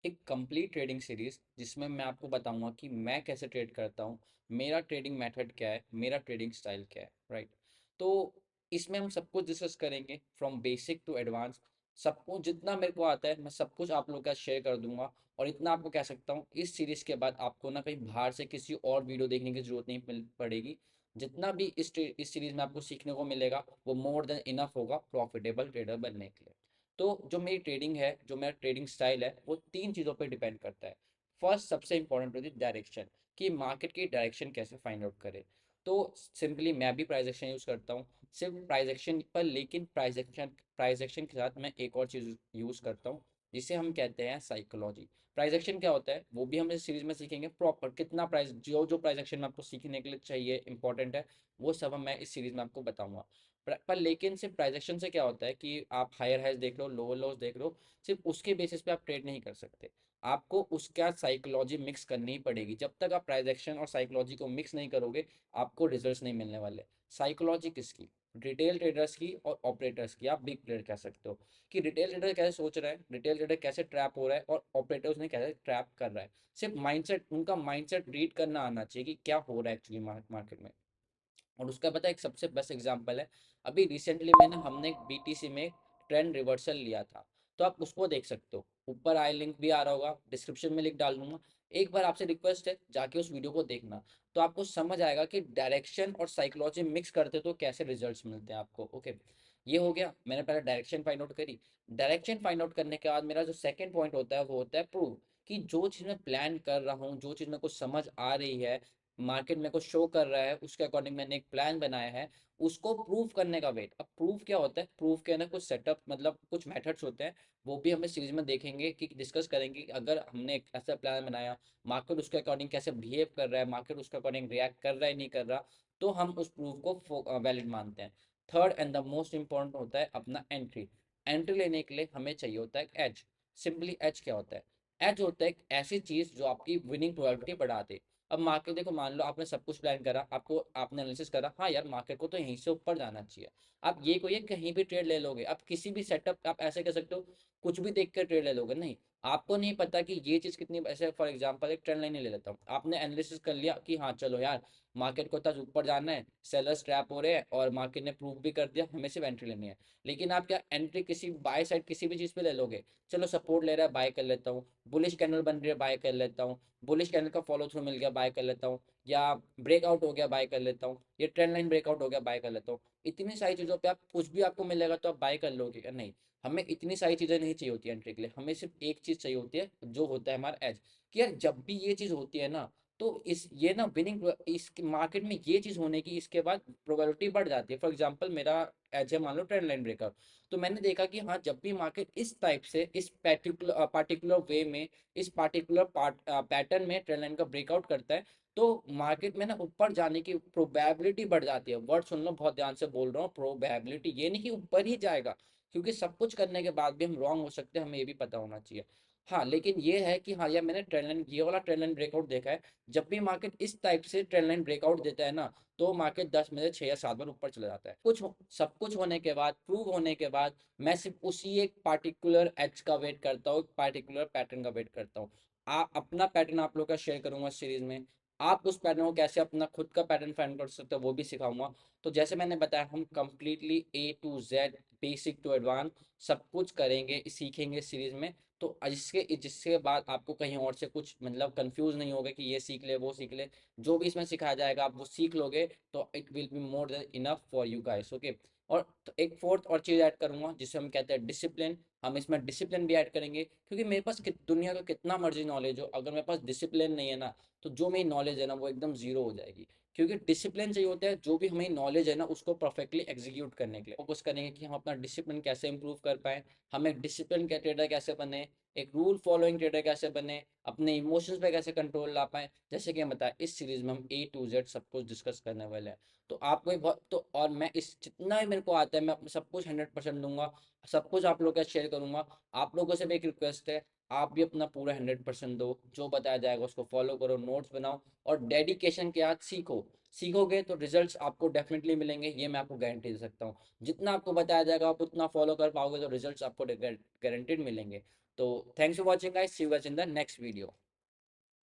एक complete trading series जिसमें मैं आपको बताऊंगा कि मैं कैसे ट्रेड करता हूँ, मेरा ट्रेडिंग मेथड क्या है, मेरा ट्रेडिंग स्टाइल क्या है, राइट। तो इसमें हम सब कुछ डिस्कस करेंगे फ्रॉम बेसिक टू एडवांस। सब कुछ जितना मेरे को आता है मैं सब कुछ आप लोगों का शेयर कर दूंगा। और इतना आपको कह सकता हूँ, इस सीरीज के बाद आपको ना कहीं बाहर से किसी और वीडियो देखने की जरूरत नहीं पड़ेगी। जितना भी इस सीरीज में आपको सीखने को मिलेगा वो मोर देन इनफ होगा प्रॉफिटेबल ट्रेडर बनने के लिए। तो जो मेरी ट्रेडिंग है, जो मेरा ट्रेडिंग स्टाइल है, वो तीन चीज़ों पर डिपेंड करता है। फर्स्ट, सबसे इंपॉर्टेंट होती है डायरेक्शन, कि मार्केट की डायरेक्शन कैसे फाइंड आउट करें। तो सिंपली मैं भी प्राइस एक्शन यूज़ करता हूँ, सिर्फ प्राइस एक्शन पर, लेकिन प्राइस एक्शन के साथ मैं एक और चीज़ यूज़ करता हूँ जिसे हम कहते हैं साइकोलॉजी। प्राइस एक्शन क्या होता है वो भी हम इस सीरीज में सीखेंगे प्रॉपर, कितना प्राइस, जो जो प्राइस एक्शन में आपको सीखने के लिए चाहिए इंपॉर्टेंट है, वो सब मैं इस सीरीज में आपको बताऊंगा। पर लेकिन सिर्फ प्राइजेक्शन से क्या होता है कि आप हायर हाइज देख लो, लोअर लॉस देख लो, सिर्फ उसके बेसिस पे आप ट्रेड नहीं कर सकते। आपको उसका साइकोलॉजी मिक्स करनी ही पड़ेगी। जब तक आप प्राइजेक्शन और साइकोलॉजी को मिक्स नहीं करोगे, आपको रिजल्ट्स नहीं मिलने वाले। साइकोलॉजी किसकी? रिटेल ट्रेडर्स की और ऑपरेटर्स की। आप बिग ट्रेडर कह सकते हो कि रिटेल ट्रेडर कैसे सोच रहा है, रिटेल ट्रेडर कैसे ट्रैप हो रहा है, और ऑपरेटर्स ने कैसे ट्रैप कर रहा है। सिर्फ माइंडसेट, उनका माइंडसेट रीड करना आना चाहिए कि क्या हो रहा है एक्चुअली मार्केट में। और उसका पता है, एक सबसे बेस्ट एग्जांपल है, अभी रिसेंटली हमने एक बीटीसी में ट्रेंड रिवर्सल लिया था। तो आप उसको देख सकते हो, ऊपर आई लिंक भी आ रहा होगा, डिस्क्रिप्शन में लिंक डाल दूंगा। एक बार आपसे रिक्वेस्ट है, जाके उस वीडियो को देखना। तो आपको समझ आएगा कि डायरेक्शन और साइकोलॉजी मिक्स करते तो कैसे रिजल्ट्स मिलते हैं आपको। ओके, ये हो गया, मैंने पहले डायरेक्शन फाइंड आउट करी। डायरेक्शन फाइंड आउट करने के बाद मेरा जो सेकंड पॉइंट होता है वो होता है प्रूव, कि जो चीज़ मैं प्लान कर रहा हूँ, जो चीज़ मेरे को समझ आ रही है, मार्केट मेरे को शो कर रहा है, उसके अकॉर्डिंग मैंने एक प्लान बनाया है, उसको प्रूव करने का वेट। अब प्रूफ क्या होता है? प्रूफ के अंदर कुछ सेटअप, मतलब कुछ मेथड्स होते हैं, वो भी हमें सीरीज में देखेंगे, कि डिस्कस करेंगे कि अगर हमने एक ऐसा प्लान बनाया, मार्केट उसके अकॉर्डिंग कैसे बिहेव कर रहा है, मार्केट उसके अकॉर्डिंग रिएक्ट कर रहा है नहीं कर रहा, तो हम उस प्रूफ को वैलिड मानते हैं। Third and the most important होता है अपना एंट्री। एंट्री लेने के लिए हमें चाहिए होता है एज। सिंपली एज क्या होता है? एज होता है एक ऐसी चीज जो आपकी विनिंग प्रोबेबिलिटी बढ़ा दे। अब मार्केट देखो, मान लो आपने सब कुछ प्लान करा, आपको आपने एनालिसिस करा, हाँ यार मार्केट को तो यहीं से ऊपर जाना चाहिए। आप ये कोई कहीं भी ट्रेड ले लोगे, आप किसी भी सेटअप आप ऐसे कर सकते हो, कुछ भी देख कर ट्रेड ले लोगे नहीं। आपको नहीं पता कि ये चीज़ कितनी, ऐसे फॉर एग्जांपल एक ट्रेंड लाइन ही ले लेता हूँ, आपने एनालिसिस कर लिया कि हाँ चलो यार मार्केट को इतना ऊपर जाना है, सेलर्स ट्रैप हो रहे हैं, और मार्केट ने प्रूव भी कर दिया, हमें सिर्फ एंट्री लेनी है। लेकिन आप क्या एंट्री किसी बाय साइड किसी भी चीज़ पे ले लोगे? चलो सपोर्ट ले रहा है, बाय कर लेता हूँ, बुलिश कैंडल बन रही है, बाय कर लेता हूँ, बुलिश कैंडल का फॉलो थ्रू मिल गया, बाय कर लेता हूँ, या ब्रेकआउट हो गया, बाय कर लेता हूँ, ये ट्रेंड लाइन ब्रेकआउट हो गया, बाय कर लेता हूँ। इतनी सारी चीज़ों पे आप कुछ भी आपको मिलेगा तो आप बाय कर लोगे क्या? नहीं। हमें इतनी सारी चीज़ें नहीं चाहिए होती एंट्री के लिए, हमें सिर्फ एक चीज़ चाहिए होती है, जो होता है हमारा एज। कि यार जब भी ये चीज़ होती है ना, तो इस ये ना विनिंग, इस मार्केट में ये चीज़ होने की इसके बाद प्रोबेबिलिटी बढ़ जाती है। फॉर एग्जांपल मेरा एज है, मान लो ट्रेंड लाइन ब्रेकआउट। तो मैंने देखा कि हाँ, जब भी मार्केट इस टाइप से, इस पार्टिकुलर वे में, इस पार्टिकुलर पैटर्न में ट्रेंड लाइन का ब्रेकआउट करता है, तो मार्केट में ना ऊपर जाने की प्रोबेबिलिटी बढ़ जाती है। वर्ड सुन लो, बहुत ध्यान से बोल रहा हूँ, प्रोबेबिलिटी, ये नहीं कि ऊपर ही जाएगा, क्योंकि सब कुछ करने के बाद भी हम रॉन्ग हो सकते हैं, हमें ये भी पता होना चाहिए। हाँ, लेकिन ये है कि हाँ यार मैंने ट्रेंड लाइन, ये वाला ट्रेंड लाइन ब्रेकआउट देखा है। जब भी मार्केट इस टाइप से ट्रेंड लाइन ब्रेकआउट देता है ना, तो मार्केट 10 में से 6 या 7 बार ऊपर चला जाता है। सब कुछ होने के बाद, प्रूव होने के बाद, मैं सिर्फ उसी एक पार्टिकुलर एज का वेट करता हूँ, पार्टिकुलर पैटर्न का वेट करता हूँ। अपना पैटर्न आप लोग का शेयर करूंगा सीरीज में। आप उस पैटर्न को कैसे अपना खुद का पैटर्न फाइंड कर सकते हो वो भी सिखाऊंगा। तो जैसे मैंने बताया, हम completely A to Z, basic to advance, सब कुछ करेंगे, सीखेंगे सीरीज में। तो जिसके जिसके बाद आपको कहीं और से कुछ मतलब कंफ्यूज नहीं होगा कि ये सीख ले वो सीख ले। जो भी इसमें सिखाया जाएगा आप वो सीख लोगे, तो it will be more than enough for you guys. Okay. और तो एक फोर्थ और चीज़ ऐड करूंगा जिसे हम कहते हैं डिसिप्लिन। हम इसमें डिसिप्लिन भी ऐड करेंगे, क्योंकि मेरे पास दुनिया का कितना मर्जी नॉलेज हो, अगर मेरे पास डिसिप्लिन नहीं है ना, तो जो मेरी नॉलेज है ना वो एकदम जीरो हो जाएगी। क्योंकि डिसिप्लिन चाहिए होता है जो भी हमें नॉलेज है ना उसको परफेक्टली एग्जीक्यूट करने के लिए। फोकस करेंगे कि हम अपना डिसिप्लिन कैसे इंप्रूव कर पाए, हम एक डिसिप्लिन के ट्रेडर कैसे बने, एक रूल फॉलोइंग ट्रेडर कैसे बने, अपने इमोशंस पे कैसे कंट्रोल ला पाए। जैसे कि हम बताया, इस सीरीज में हम A to Z सब कुछ डिस्कस करने वाले हैं। तो आपको बहुत तो, और मैं इस जितना भी मेरे को आता है मैं अपना सब कुछ 100% दूंगा, सब कुछ आप लोग का शेयर करूंगा। आप लोगों से भी एक रिक्वेस्ट है, आप भी अपना पूरा 100% दो, जो बताया जाएगा उसको फॉलो करो, नोट्स बनाओ, और डेडिकेशन के साथ सीखो। सीखोगे तो रिजल्ट्स आपको डेफिनेटली मिलेंगे, ये मैं आपको गारंटी दे सकता हूँ। जितना आपको बताया जाएगा आप उतना फॉलो कर पाओगे तो रिजल्ट्स आपको गारंटीड मिलेंगे। तो thanks for watching guys, see you guys in the next video.